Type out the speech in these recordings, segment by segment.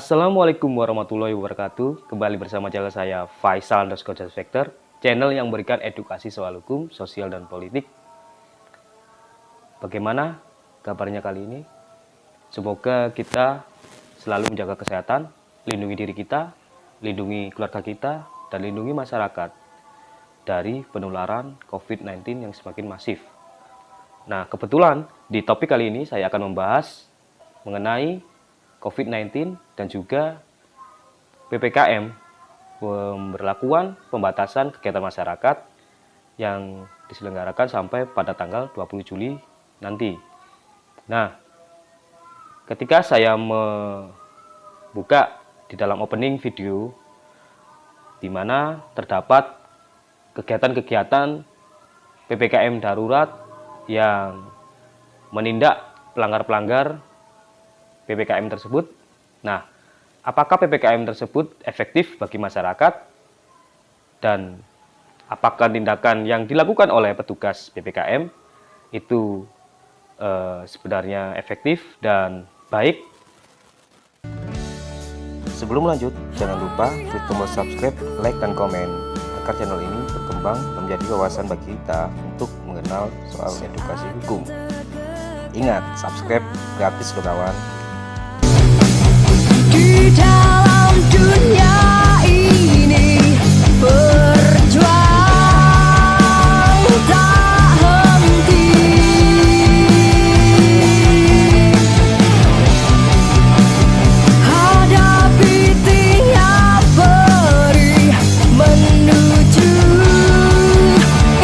Assalamualaikum warahmatullahi wabarakatuh. Kembali bersama channel saya Faisal_Vector, channel yang memberikan edukasi soal hukum, sosial, dan politik. Bagaimana kabarnya kali ini? Semoga kita selalu menjaga kesehatan, lindungi diri kita, lindungi keluarga kita, dan lindungi masyarakat dari penularan COVID-19 yang semakin masif. Nah, kebetulan di topik kali ini saya akan membahas mengenai COVID-19 dan juga PPKM, pemberlakuan pembatasan kegiatan masyarakat yang diselenggarakan sampai pada tanggal 20 Juli nanti. Nah, ketika saya membuka di dalam opening video di mana terdapat kegiatan-kegiatan PPKM darurat yang menindak pelanggar-pelanggar PPKM tersebut. Nah, apakah PPKM tersebut efektif bagi masyarakat? Dan apakah tindakan yang dilakukan oleh petugas PPKM itu sebenarnya efektif dan baik? Sebelum lanjut, jangan lupa klik tombol subscribe, like, dan komen agar channel ini berkembang dan menjadi wawasan bagi kita untuk mengenal soal edukasi hukum. Ingat, subscribe gratis loh kawan. Di dalam dunia ini berjuang tak henti, hadapi tiap peri menuju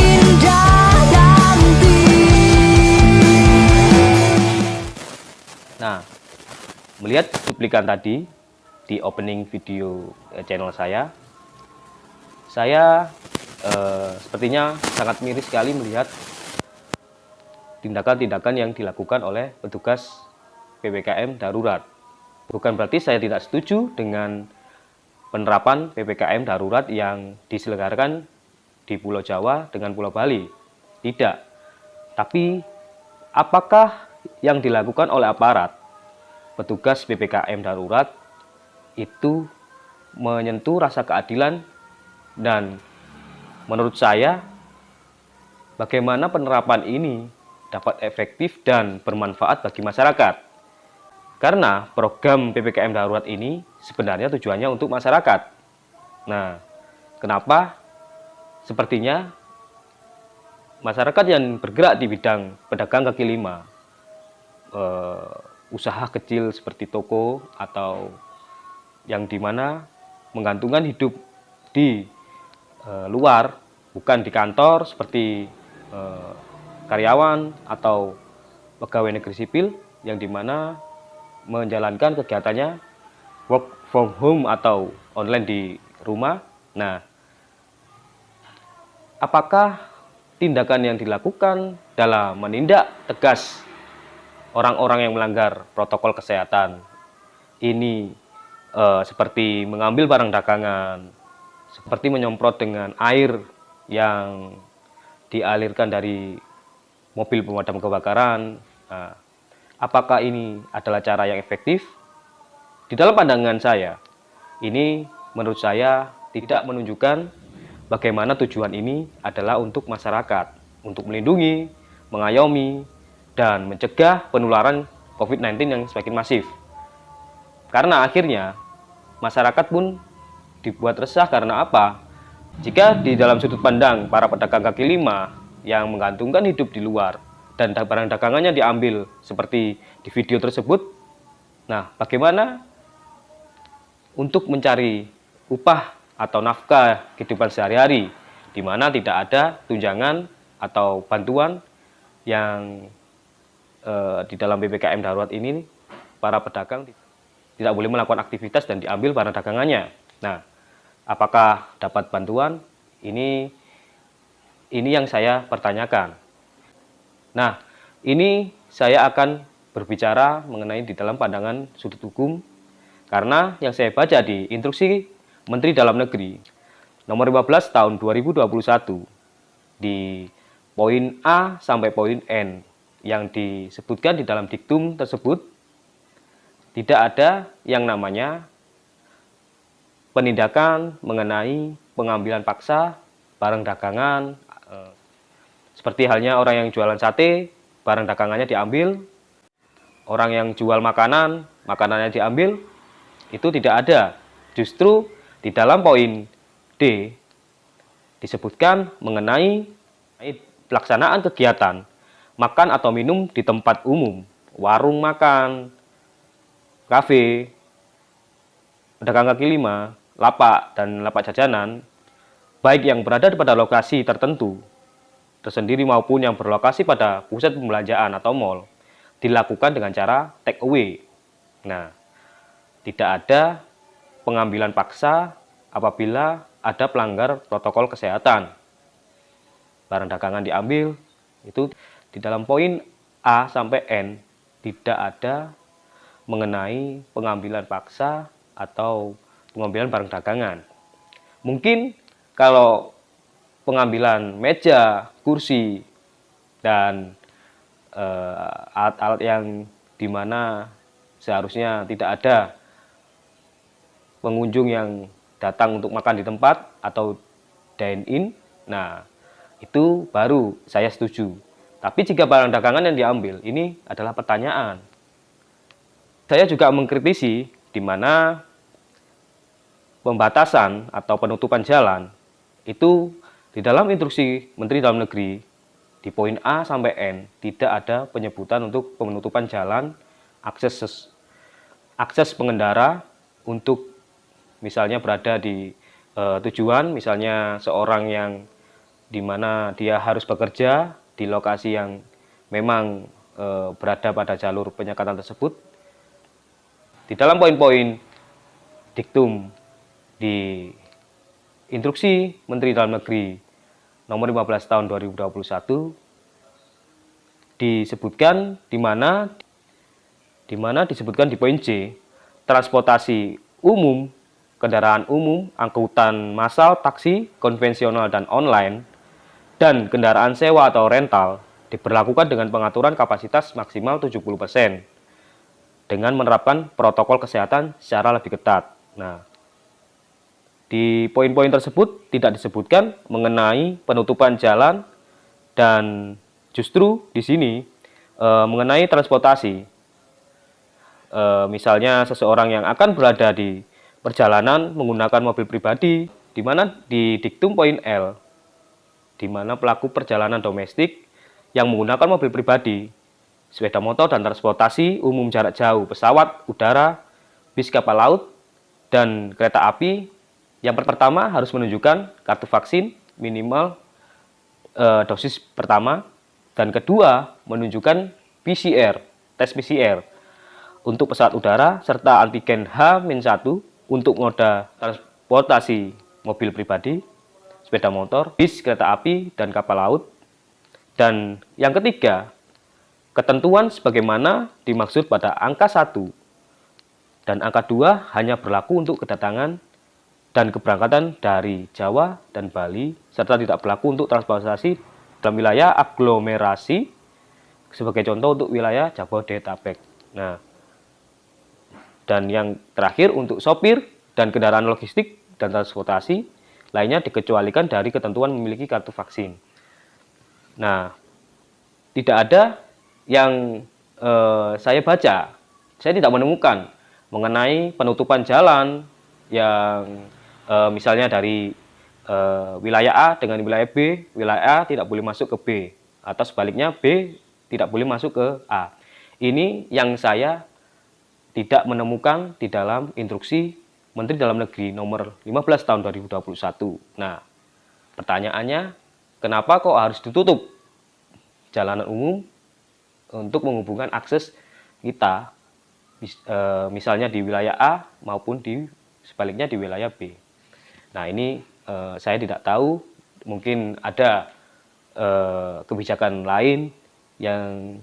indah nanti. Nah, melihat cuplikan tadi di opening video channel saya sepertinya sangat miris sekali melihat tindakan-tindakan yang dilakukan oleh petugas PPKM darurat. Bukan berarti saya tidak setuju dengan penerapan PPKM darurat yang diselenggarakan di Pulau Jawa dengan Pulau Bali. Tidak. Tapi apakah yang dilakukan oleh aparat petugas PPKM darurat itu menyentuh rasa keadilan? Dan menurut saya, bagaimana penerapan ini dapat efektif dan bermanfaat bagi masyarakat? Karena program PPKM darurat ini sebenarnya tujuannya untuk masyarakat. Nah, kenapa? Sepertinya masyarakat yang bergerak di bidang pedagang kaki lima, usaha kecil seperti toko atau yang dimana menggantungkan hidup di luar, bukan di kantor seperti karyawan atau pegawai negeri sipil yang dimana menjalankan kegiatannya work from home atau online di rumah. Nah, apakah tindakan yang dilakukan dalam menindak tegas orang-orang yang melanggar protokol kesehatan ini seperti mengambil barang dagangan, seperti menyemprot dengan air yang dialirkan dari mobil pemadam kebakaran, apakah ini adalah cara yang efektif? Di dalam pandangan saya, ini menurut saya tidak menunjukkan bagaimana tujuan ini adalah untuk masyarakat, untuk melindungi, mengayomi, dan mencegah penularan COVID-19 yang semakin masif. Karena akhirnya masyarakat pun dibuat resah karena apa? Jika di dalam sudut pandang para pedagang kaki lima yang menggantungkan hidup di luar dan barang dagangannya diambil seperti di video tersebut, nah bagaimana untuk mencari upah atau nafkah kehidupan sehari-hari di mana tidak ada tunjangan atau bantuan yang di dalam PPKM darurat ini para pedagang tidak boleh melakukan aktivitas dan diambil barang dagangannya. Nah, apakah dapat bantuan? Ini yang saya pertanyakan. Nah, ini saya akan berbicara mengenai di dalam pandangan sudut hukum karena yang saya baca di Instruksi Menteri Dalam Negeri nomor 15 tahun 2021 di poin A sampai poin N yang disebutkan di dalam diktum tersebut, tidak ada yang namanya penindakan mengenai pengambilan paksa barang dagangan, seperti halnya orang yang jualan sate, barang dagangannya diambil, orang yang jual makanan, makanannya diambil, itu tidak ada. Justru di dalam poin D disebutkan mengenai pelaksanaan kegiatan makan atau minum di tempat umum, warung makan, kafe, pedagang kaki lima, lapak, dan lapak jajanan, baik yang berada pada lokasi tertentu tersendiri maupun yang berlokasi pada pusat pembelanjaan atau mall, dilakukan dengan cara take away. Nah, tidak ada pengambilan paksa apabila ada pelanggar protokol kesehatan. Barang dagangan diambil, itu di dalam poin A sampai N tidak ada mengenai pengambilan paksa atau pengambilan barang dagangan. Mungkin kalau pengambilan meja, kursi, dan alat-alat yang dimana seharusnya tidak ada pengunjung yang datang untuk makan di tempat atau dine-in, nah itu baru saya setuju. Tapi jika barang dagangan yang diambil, ini adalah pertanyaan. Saya juga mengkritisi di mana pembatasan atau penutupan jalan itu di dalam instruksi Menteri Dalam Negeri di poin A sampai N tidak ada penyebutan untuk penutupan jalan, akses pengendara untuk misalnya berada di tujuan, misalnya seorang yang di mana dia harus bekerja di lokasi yang memang berada pada jalur penyekatan tersebut. Di dalam poin-poin diktum di Instruksi Menteri Dalam Negeri nomor 15 tahun 2021 disebutkan di mana disebutkan di poin C, transportasi umum, kendaraan umum, angkutan massal, taksi, konvensional dan online, dan kendaraan sewa atau rental diberlakukan dengan pengaturan kapasitas maksimal 70%. Dengan menerapkan protokol kesehatan secara lebih ketat. Nah, di poin-poin tersebut tidak disebutkan mengenai penutupan jalan dan justru di sini mengenai transportasi. Misalnya seseorang yang akan berada di perjalanan menggunakan mobil pribadi, di mana di diktum poin L, di mana pelaku perjalanan domestik yang menggunakan mobil pribadi, sepeda motor dan transportasi umum jarak jauh, pesawat udara, bis kapal laut, dan kereta api. Yang pertama harus menunjukkan kartu vaksin minimal dosis pertama, dan kedua menunjukkan PCR, tes PCR untuk pesawat udara, serta antigen H-1 untuk moda transportasi mobil pribadi, sepeda motor, bis, kereta api, dan kapal laut. Dan yang ketiga, ketentuan sebagaimana dimaksud pada angka 1 dan angka 2 hanya berlaku untuk kedatangan dan keberangkatan dari Jawa dan Bali, serta tidak berlaku untuk transportasi dalam wilayah aglomerasi, sebagai contoh untuk wilayah Jabodetabek. Nah, dan yang terakhir untuk sopir dan kendaraan logistik dan transportasi lainnya dikecualikan dari ketentuan memiliki kartu vaksin. Nah, tidak ada yang saya baca, saya tidak menemukan mengenai penutupan jalan yang misalnya dari wilayah A dengan wilayah B, wilayah A tidak boleh masuk ke B, atau sebaliknya B tidak boleh masuk ke A. Ini yang saya tidak menemukan di dalam instruksi Menteri Dalam Negeri nomor 15 tahun 2021. Nah, pertanyaannya, kenapa kok harus ditutup jalanan umum untuk menghubungkan akses kita, misalnya di wilayah A maupun di sebaliknya di wilayah B. Nah, ini saya tidak tahu, mungkin ada kebijakan lain yang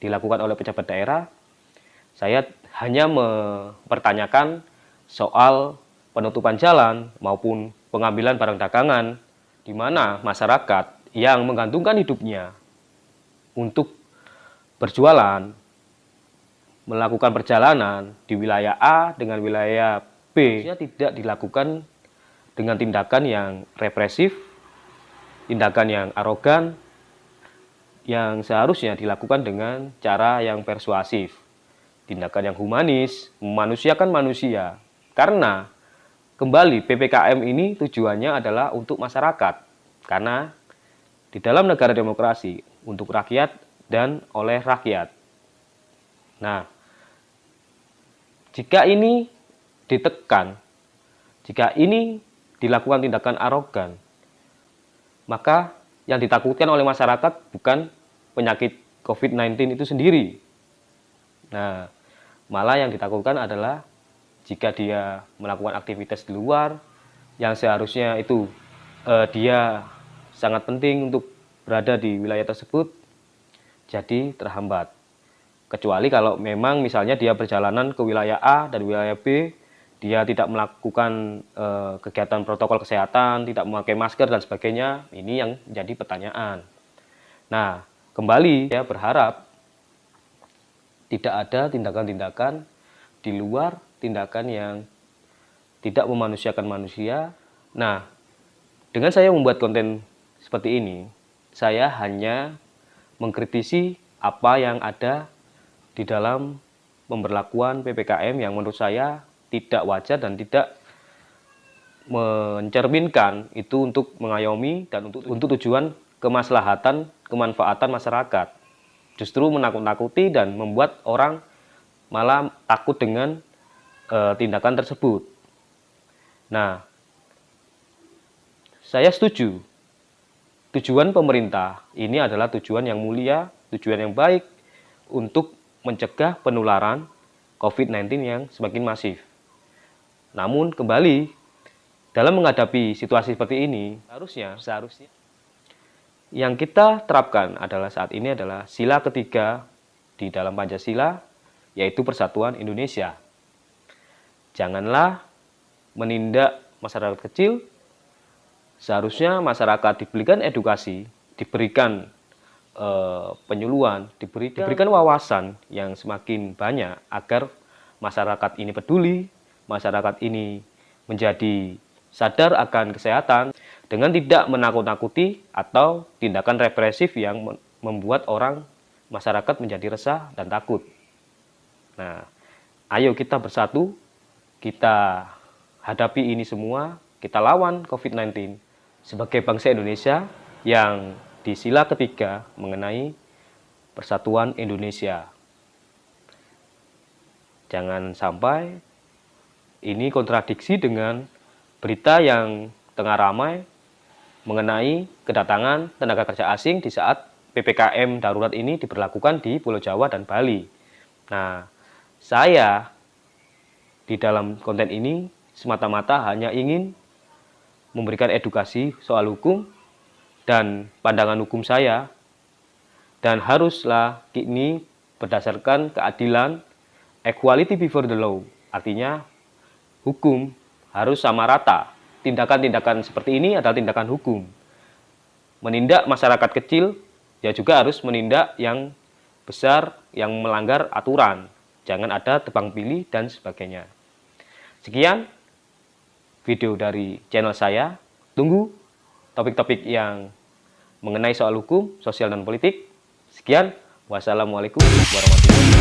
dilakukan oleh pejabat daerah. Saya hanya mempertanyakan soal penutupan jalan maupun pengambilan barang dagangan, di mana masyarakat yang menggantungkan hidupnya untuk berjualan, melakukan perjalanan di wilayah A dengan wilayah B B tidak dilakukan dengan tindakan yang represif, tindakan yang arogan, yang seharusnya dilakukan dengan cara yang persuasif, tindakan yang humanis, memanusiakan manusia. Karena kembali PPKM ini tujuannya adalah untuk masyarakat, karena di dalam negara demokrasi untuk rakyat dan oleh rakyat. Nah, jika ini ditekan, jika ini dilakukan tindakan arogan, maka yang ditakutkan oleh masyarakat bukan penyakit COVID-19 itu sendiri. Nah, malah yang ditakutkan adalah jika dia melakukan aktivitas di luar yang seharusnya itu dia sangat penting untuk berada di wilayah tersebut, jadi terhambat. Kecuali kalau memang misalnya dia perjalanan ke wilayah A dan wilayah B, dia tidak melakukan kegiatan protokol kesehatan, tidak memakai masker dan sebagainya, ini yang jadi pertanyaan. Nah, kembali saya berharap tidak ada tindakan-tindakan di luar tindakan yang tidak memanusiakan manusia. Nah, dengan saya membuat konten seperti ini, saya hanya mengkritisi apa yang ada di dalam pemberlakuan PPKM yang menurut saya tidak wajar dan tidak mencerminkan itu untuk mengayomi dan untuk tujuan kemaslahatan, kemanfaatan masyarakat. Justru menakut-nakuti dan membuat orang malah takut dengan tindakan tersebut. Nah, saya setuju. Tujuan pemerintah ini adalah tujuan yang mulia, tujuan yang baik untuk mencegah penularan COVID-19 yang semakin masif. Namun kembali, dalam menghadapi situasi seperti ini, seharusnya yang kita terapkan adalah saat ini adalah sila ketiga di dalam Pancasila, yaitu Persatuan Indonesia. Janganlah menindak masyarakat kecil, seharusnya masyarakat diberikan edukasi, diberikan penyuluhan, diberikan wawasan yang semakin banyak agar masyarakat ini peduli, masyarakat ini menjadi sadar akan kesehatan dengan tidak menakut-nakuti atau tindakan represif yang membuat orang masyarakat menjadi resah dan takut. Nah, ayo kita bersatu, kita hadapi ini semua, kita lawan COVID-19 sebagai bangsa Indonesia yang di sila ketiga mengenai Persatuan Indonesia. Jangan sampai ini kontradiksi dengan berita yang tengah ramai mengenai kedatangan tenaga kerja asing di saat PPKM darurat ini diberlakukan di Pulau Jawa dan Bali. Nah, saya di dalam konten ini semata-mata hanya ingin memberikan edukasi soal hukum dan pandangan hukum saya, dan haruslah ini berdasarkan keadilan, equality before the law, artinya hukum harus sama rata. Tindakan-tindakan seperti ini adalah tindakan hukum. Menindak masyarakat kecil, ya juga harus menindak yang besar, yang melanggar aturan. Jangan ada tebang pilih dan sebagainya. Sekian video dari channel saya. Tunggu topik-topik yang mengenai soal hukum, sosial, dan politik. Sekian. Wassalamualaikum warahmatullahi wabarakatuh.